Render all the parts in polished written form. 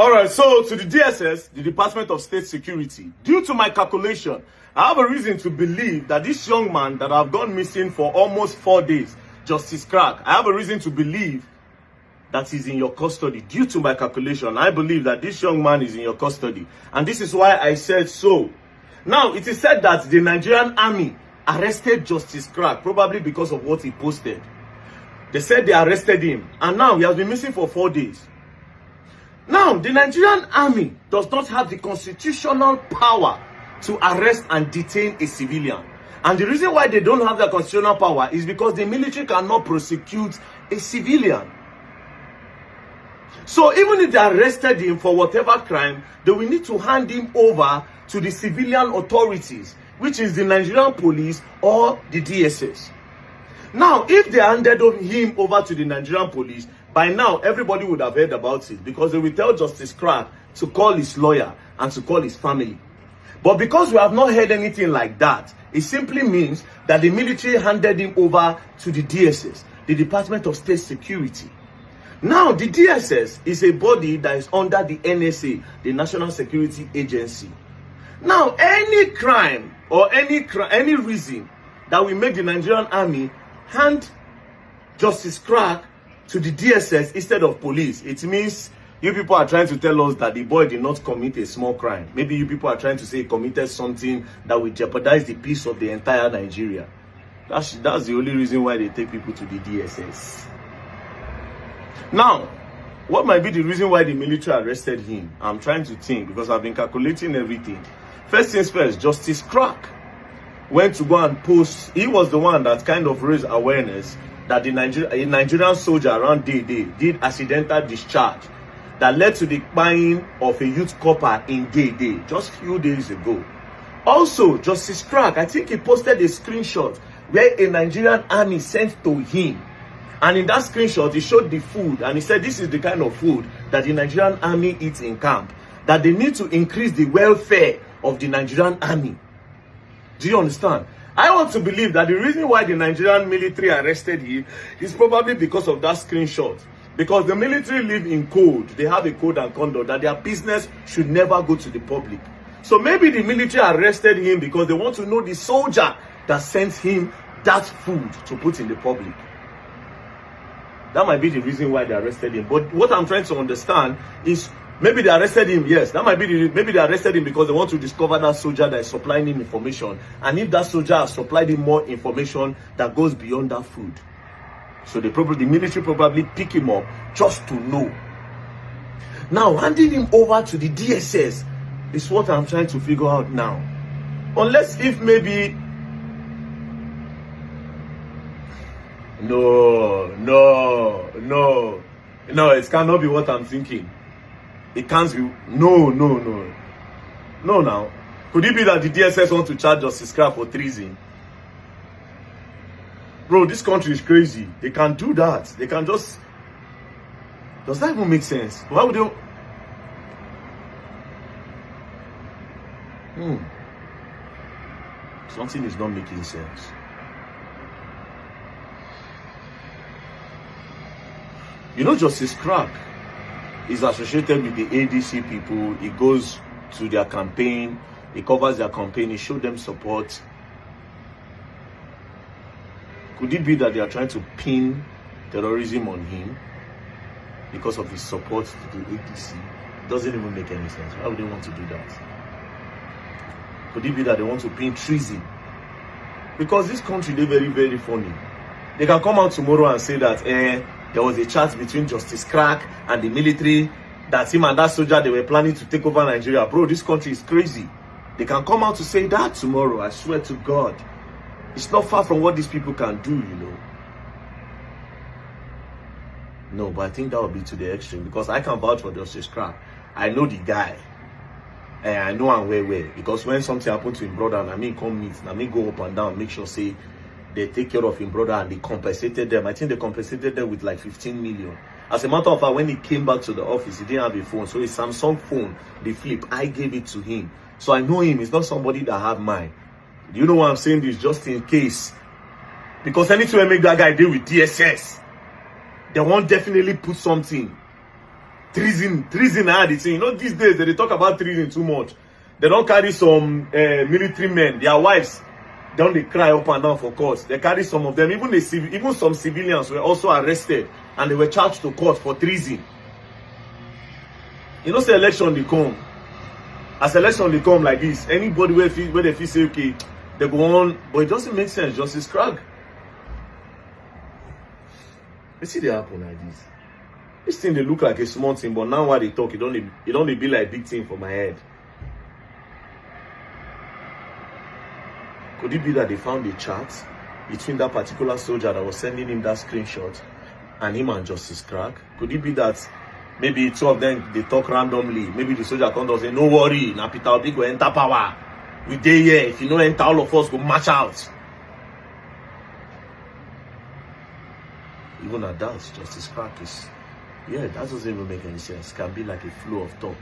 All right, so to the DSS, the Department of State Security, due to my calculation, I have a reason to believe that this young man that I've gone missing for almost 4 days, Justice Crack, I have a reason to believe that he's in your custody. Due to my calculation, I believe that this young man is in your custody. And this is why I said so. Now, it is said that the Nigerian army arrested Justice Crack, probably because of what he posted. They said they arrested him, and now he has been missing for 4 days. Now, the Nigerian army does not have the constitutional power to arrest and detain a civilian. And the reason why they don't have that constitutional power is because the military cannot prosecute a civilian. So even if they arrested him for whatever crime, they will need to hand him over to the civilian authorities, which is the Nigerian police or the DSS. Now, if they handed him over to the Nigerian police, by now everybody would have heard about it, because they will tell Justice Crack to call his lawyer and to call his family. But because we have not heard anything like that, it simply means that the military handed him over to the DSS, the Department of State Security. Now, the DSS is a body that is under the NSA, the National Security Agency. Now, any crime or any reason that will make the Nigerian army hand Justice Crack to the DSS instead of police, it means you people are trying to tell us that the boy did not commit a small crime. Maybe you people are trying to say he committed something that will jeopardize the peace of the entire Nigeria. That's the only reason why they take people to the DSS. Now, what might be the reason why the military arrested him? I'm trying to think, because I've been calculating everything. First things first, Justice Crack went to go and post. He was the one that kind of raised awareness that a Nigerian soldier around Day-Day did accidental discharge that led to the buying of a youth copper in Day-Day just a few days ago. Also, Justice Crack, I think he posted a screenshot where a Nigerian army sent to him. And in that screenshot, he showed the food, and he said this is the kind of food that the Nigerian army eats in camp. That they need to increase the welfare of the Nigerian army. Do you understand? I want to believe that the reason why the Nigerian military arrested him is probably because of that screenshot. Because the military live in code. They have a code and conduct that their business should never go to the public. So maybe the military arrested him because they want to know the soldier that sent him that food to put in the public. That might be the reason why they arrested him. But what I'm trying to understand is, maybe they arrested him, yes. That might be maybe they arrested him because they want to discover that soldier that is supplying him information. And if that soldier has supplied him more information that goes beyond that food. So the military probably pick him up just to know. Now, handing him over to the DSS is what I'm trying to figure out now. Unless if maybe... No, it cannot be what I'm thinking. It can't be. No, now. Could it be that the DSS want to charge Justice Crack for treason? Bro, this country is crazy. They can do that. They can just... Does that even make sense? Why would they... Something is not making sense. You know, Justice Crack is associated with the ADC people. He goes to their campaign. He covers their campaign. He shows them support. Could it be that they are trying to pin terrorism on him because of his support to the ADC? It doesn't even make any sense. Why would they want to do that? Could it be that they want to pin treason? Because this country, they're very, very funny. They can come out tomorrow and say that, there was a chat between Justice Crack and the military, that him and that soldier, they were planning to take over Nigeria. Bro, this country is crazy. They can come out to say that tomorrow. I swear to God. It's not far from what these people can do, you know. No, but I think that would be to the extreme, because I can vouch for Justice Crack. I know the guy. And I know I'm well. Because when something happened to him brother, and I mean come meet, and I mean go up and down, make sure say they take care of him brother, and they compensated them. I think they compensated them with like 15 million. As a matter of fact, when he came back to the office, he didn't have a phone. So his Samsung phone, the flip, I gave it to him. So I know him. He's not somebody that have mine. Do you know why I'm saying this? Just in case. Because anytime I make that guy deal with DSS, they won't definitely put something. treason are the thing. You know, these days they talk about treason too much. They don't carry some military men, their wives, don't they cry up and down for court. They carry some of them, even some civilians were also arrested and they were charged to court for treason. You know, say election they come. As election they come like this, anybody where they feel say okay, they go on, but it doesn't make sense. Justice Krag. You see they happen like this. This thing they look like a small thing, but now while they talk, it only be like a big thing for my head. Could it be that they found a chat between that particular soldier that was sending him that screenshot and him and Justice Krag? Could it be that maybe two of them they talk randomly? Maybe the soldier comes and say, "No worry, now Peter Obi go enter power. We dey here. If you no enter, all of us go march out." Even at that, Justice Krag is, yeah, that doesn't even make any sense. It can be like a flow of talk.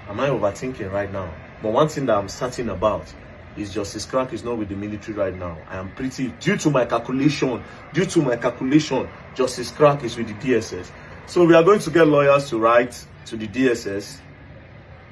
Am I overthinking right now? But one thing that I'm certain about is Justice Krag is not with the military right now. I am pretty, due to my calculation, Justice Krag is with the DSS. So we are going to get lawyers to write to the DSS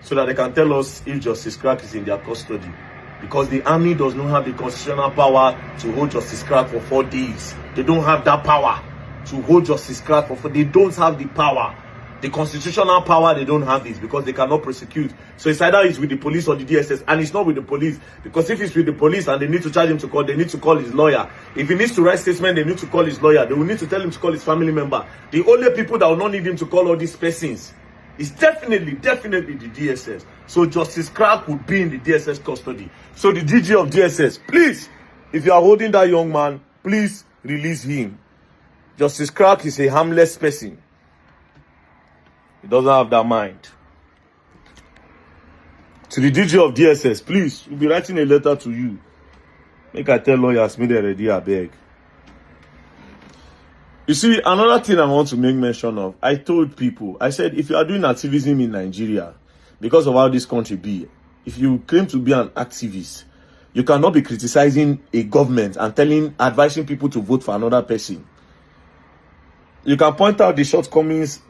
so that they can tell us if Justice Krag is in their custody. Because the army does not have the constitutional power to hold Justice Krag for 4 days. They don't have that power to hold Justice Krag for 4 days. They don't have the power. The constitutional power, they don't have this because they cannot prosecute. So it's either it's with the police or the DSS, and it's not with the police. Because if it's with the police and they need to charge him to court, they need to call his lawyer. If he needs to write statement, they need to call his lawyer. They will need to tell him to call his family member. The only people that will not need him to call all these persons is definitely the DSS. So Justice Krag would be in the DSS custody. So the DG of DSS, please, if you are holding that young man, please release him. Justice Krag is a harmless person. He doesn't have that mind. To the DG of DSS, please, we'll be writing a letter to you. Make I tell lawyers, make them ready, I beg. You see, another thing I want to make mention of, I told people, I said, if you are doing activism in Nigeria, because of how this country be, if you claim to be an activist, you cannot be criticizing a government and advising people to vote for another person. You can point out the shortcomings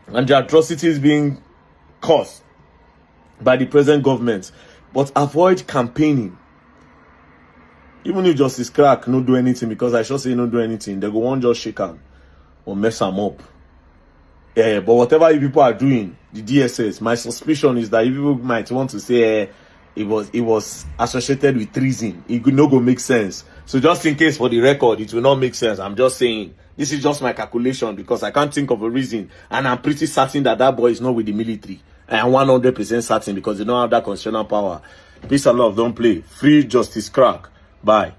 and the atrocities being caused by the present government, but avoid campaigning. Even if Justice Krag no do anything, because I should say no do anything, they go on just shake him or mess him up. But whatever you people are doing, the DSS, my suspicion is that you people might want to say it was associated with treason. It could not go make sense. So just in case for the record, it will not make sense. I'm just saying. This is just my calculation because I can't think of a reason. And I'm pretty certain that that boy is not with the military. I am 100% certain because they don't have that constitutional power. Peace and love, don't play. Free Justice Krag. Bye.